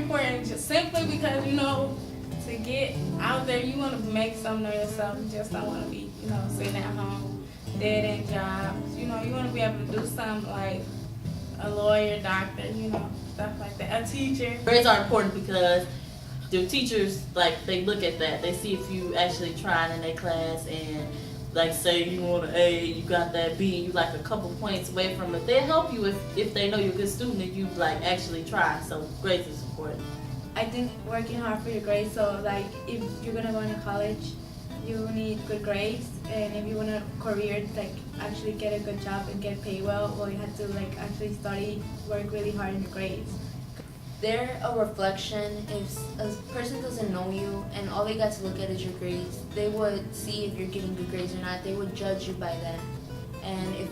important, just simply because, you know, to get out there, you want to make something of yourself. You just don't want to be, you know, sitting at home, dead-end jobs. You know, you want to be able to do something like a lawyer, doctor, you know, stuff like that, a teacher. Grades are important because the teachers, like, they look at that. They see if you actually tried in their class, and like, say you want an A, you got that B, and you like a couple points away from it. They'll help you if they know you're a good student and you like actually try. So grades is important. I think working hard for your grades, so like if you're gonna go into college, you need good grades, and if you want a career, like actually get a good job and get paid well, you have to like actually study, work really hard in your grades. They're a reflection. If a person doesn't know you and all they got to look at is your grades, they would see if you're getting good grades or not. They would judge you by that. And if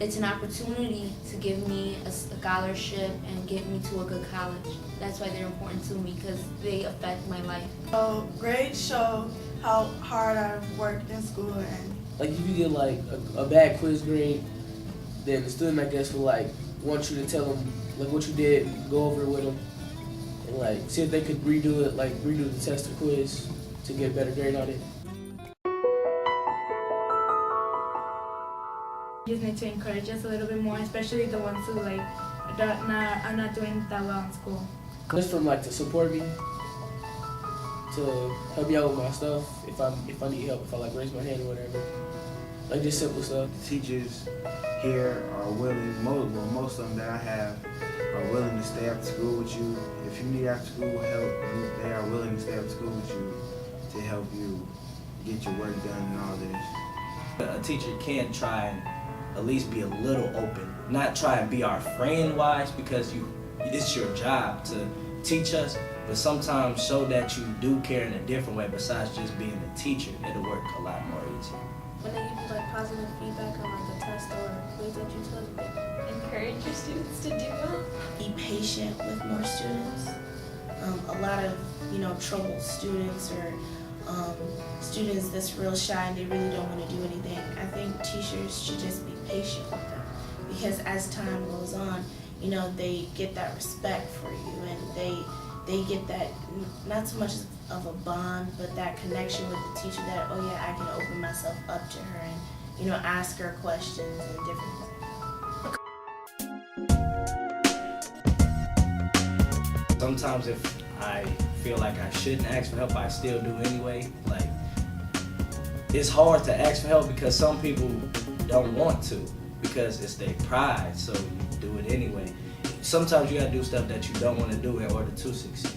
it's an opportunity to give me a scholarship and get me to a good college. That's why they're important to me, because they affect my life. So grades show how hard I've worked in school, and like if you get like a bad quiz grade, then the student, I guess, will like want you to tell them like what you did, go over it with them, and like see if they could redo it, like redo the test or quiz to get a better grade on it. You just need to encourage us a little bit more, especially the ones who like are not doing that well in school. Just from like to support me, to help me out with my stuff, if I need help, if I like raise my hand or whatever, like just simple stuff. The teachers here are willing, most of them that I have are willing to stay after school with you. If you need after school help, they are willing to stay after school with you to help you get your work done and all this. A teacher can try and at least be a little open, not try and be our friend wise, because it's your job to teach us, but sometimes show that you do care in a different way besides just being a teacher. It'll work a lot more easier. When they give you like positive feedback on like a test or a quiz that you took, encourage your students to do well. Be patient with more students. A lot of, troubled students or students that's real shy and they really don't want to do anything. I think teachers should just be patient with them, because as time goes on, they get that respect for you, and they get that, not so much of a bond, but that connection with the teacher that, oh yeah, I can open myself up to her and, ask her questions and different things. Sometimes if I feel like I shouldn't ask for help, I still do anyway. Like, it's hard to ask for help because some people don't want to, because it's their pride, so you do it anyway. Sometimes you gotta do stuff that you don't want to do in order to succeed.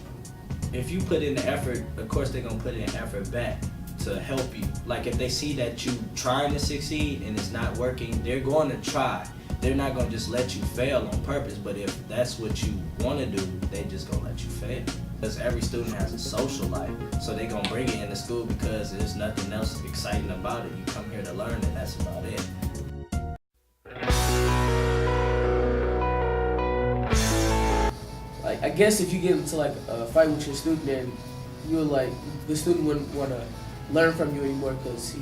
If you put in the effort, of course they're gonna put in effort back to help you. Like if they see that you trying to succeed and it's not working, they're going to try. They're not gonna just let you fail on purpose, but if that's what you want to do, they just gonna let you fail. Because every student has a social life, so they're gonna bring it into school because there's nothing else exciting about it. You come here to learn and that's about it. Like, I guess if you get into like a fight with your student, then you would like, the student wouldn't want to learn from you anymore because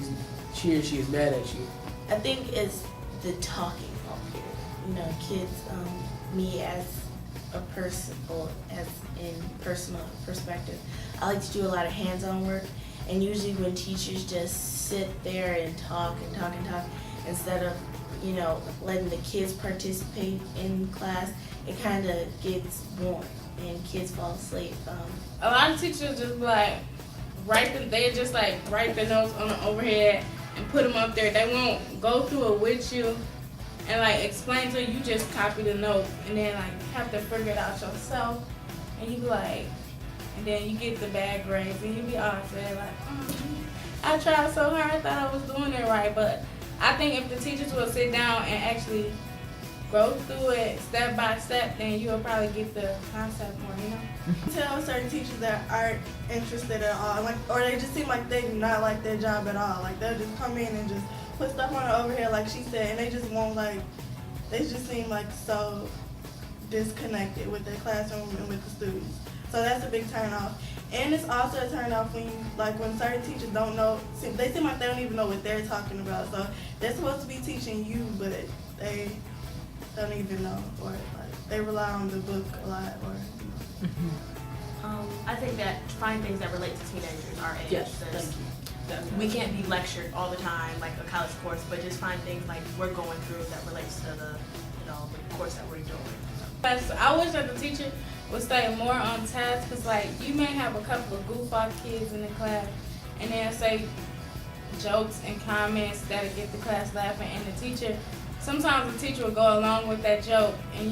she or she is mad at you. I think it's the talking all period. Kids, me as a person, or as in personal perspective, I like to do a lot of hands-on work, and usually when teachers just sit there and talk and talk and talk, instead of letting the kids participate in class, it kind of gets boring and kids fall asleep. A lot of teachers just like write the notes on the overhead and put them up there. They won't go through it with you and like explain to you. You just copy the notes and then like have to figure it out yourself. And you be like, and then you get the bad grades and you be all sad like, I tried so hard, I thought I was doing it right. But I think if the teachers will sit down and actually go through it step by step, then you'll probably get the concept more, tell certain teachers that aren't interested at all, or they just seem like they do not like their job at all. Like they'll just come in and just put stuff on the overhead, like she said, and they just won't they just seem like so disconnected with their classroom and with the students. So that's a big turn off. And it's also a turn off when when certain teachers don't know, they seem like they don't even know what they're talking about. So they're supposed to be teaching you, but they don't even know, or like they rely on the book a lot, or. I think that find things that relate to teenagers our age. Yes, That's- thank you. We can't be lectured all the time like a college course, but just find things like we're going through that relates to the the course that we're doing. But I wish that the teacher would stay more on task, because like you may have a couple of goof off kids in the class and they'll say jokes and comments that'll get the class laughing, and the teacher, sometimes the teacher will go along with that joke, and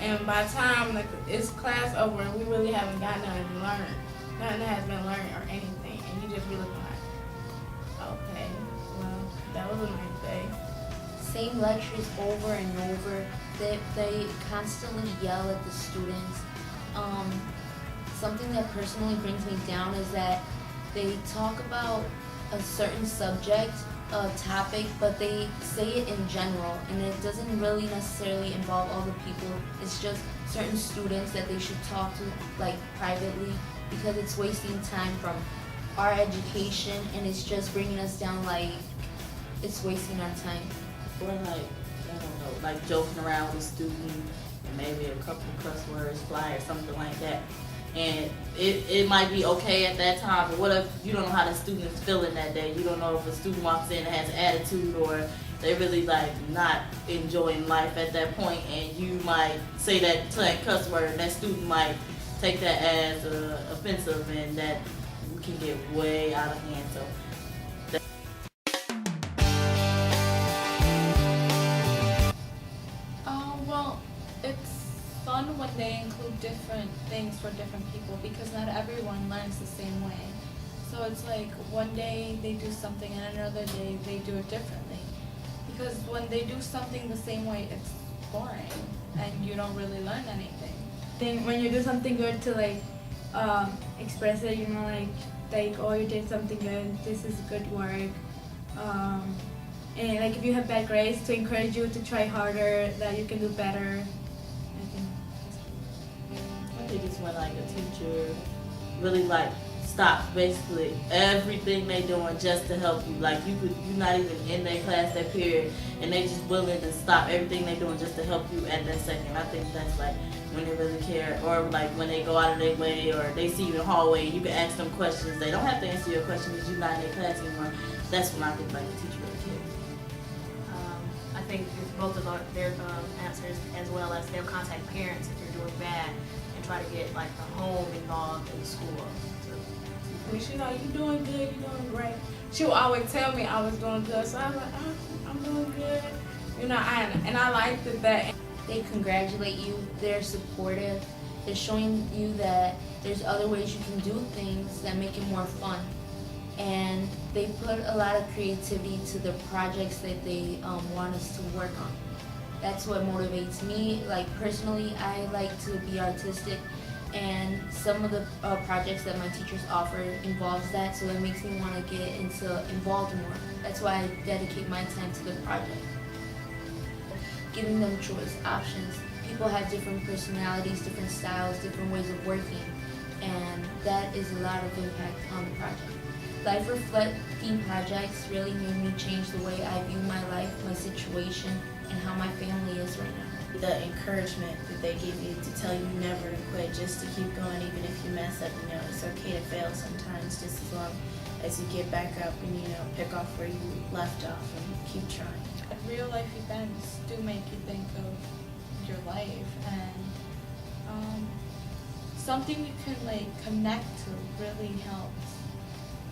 and by the time like it's class over, we really haven't got nothing learned. Nothing has been learned or anything, and you just be looking like, okay, well, that was a nice day. Same lectures over and over. They constantly yell at the students. Something that personally brings me down is that they talk about a certain subject, a topic, but they say it in general, and it doesn't really necessarily involve all the people. It's just certain students that they should talk to like privately, because it's wasting time from our education, and it's just bringing us down, like it's wasting our time. Or like, I don't know, like joking around with a student and maybe a couple of cuss words fly or something like that. And it might be okay at that time, but what if you don't know how the student is feeling that day? You don't know if a student walks in and has an attitude, or they really like not enjoying life at that point, and you might say that cuss word, and that student might take that as offensive, and that can get way out of hand. So Well, it's fun when they include different things for different people, because not everyone learns the same way. So it's like one day they do something and another day they do it differently. Because when they do something the same way, it's boring and you don't really learn anything. Then when you do something good to like express it, like oh, you did something good, this is good work. And like if you have bad grades, to encourage you to try harder, that you can do better. I think it's when like a teacher really like stops basically everything they doing just to help you. Like you're not even in their class that period, and they just willing to stop everything they doing just to help you at that second. I think that's like when they really care, or like when they go out of their way, or they see you in the hallway and you can ask them questions. They don't have to answer your question because you're not in their class anymore. That's when I think like the teacher really cares. I think it's both of their answers, as well as they'll contact parents if you're doing bad and try to get like the home involved in the school. She's like, you doing good, you doing great. She would always tell me I was doing good, so I was like, oh, I'm doing good. I liked that. They congratulate you, they're supportive, they're showing you that there's other ways you can do things that make it more fun. And they put a lot of creativity to the projects that they want us to work on. That's what motivates me. Like personally, I like to be artistic, and some of the projects that my teachers offer involves that, so it makes me want to get involved more. That's why I dedicate my time to the project. Giving them choice, options. People have different personalities, different styles, different ways of working, and that is a lot of impact on the project. Life reflecting projects really made me change the way I view my life, my situation, and how my family is right now. The encouragement that they give you to tell you never to quit, just to keep going even if you mess up. It's okay to fail sometimes, just as long as you get back up and pick off where you left off and keep trying. Real life events do make you think of your life, and something you can like connect to really helps.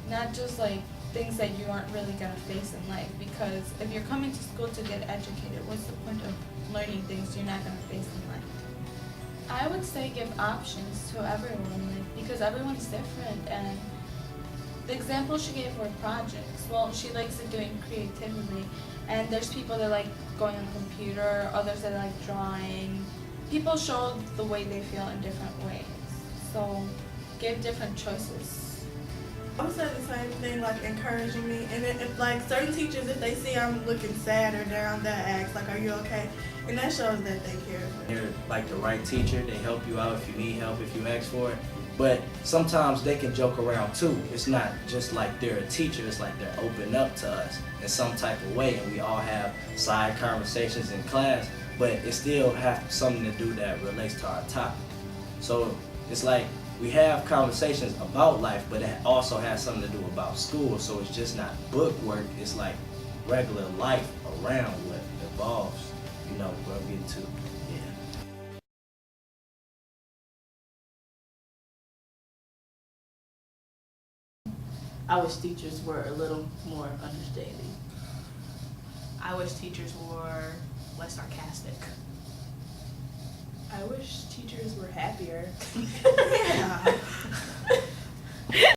Not just like things that you aren't really gonna face in life, because if you're coming to school to get educated, what's the point of learning things you're not gonna face in life? I would say give options to everyone, because everyone's different, and the example she gave were projects. Well, she likes it doing creatively, and there's people that like going on the computer, others that like drawing. People show the way they feel in different ways, so give different choices. I would say the same thing, like encouraging me. And if like certain teachers, if they see I'm looking sad or down, they'll ask like, "Are you okay?" And that shows that they care. You're like the right teacher. They help you out if you need help, if you ask for it. But sometimes they can joke around too. It's not just like they're a teacher, it's like they're open up to us in some type of way, and we all have side conversations in class, but it still has something to do that relates to our topic. So it's like we have conversations about life, but it also has something to do about school. So it's just not book work, it's like regular life around what evolves, you know, what we get to. Yeah. I wish teachers were a little more understanding. I wish teachers were less sarcastic. I wish teachers were happier. Yeah.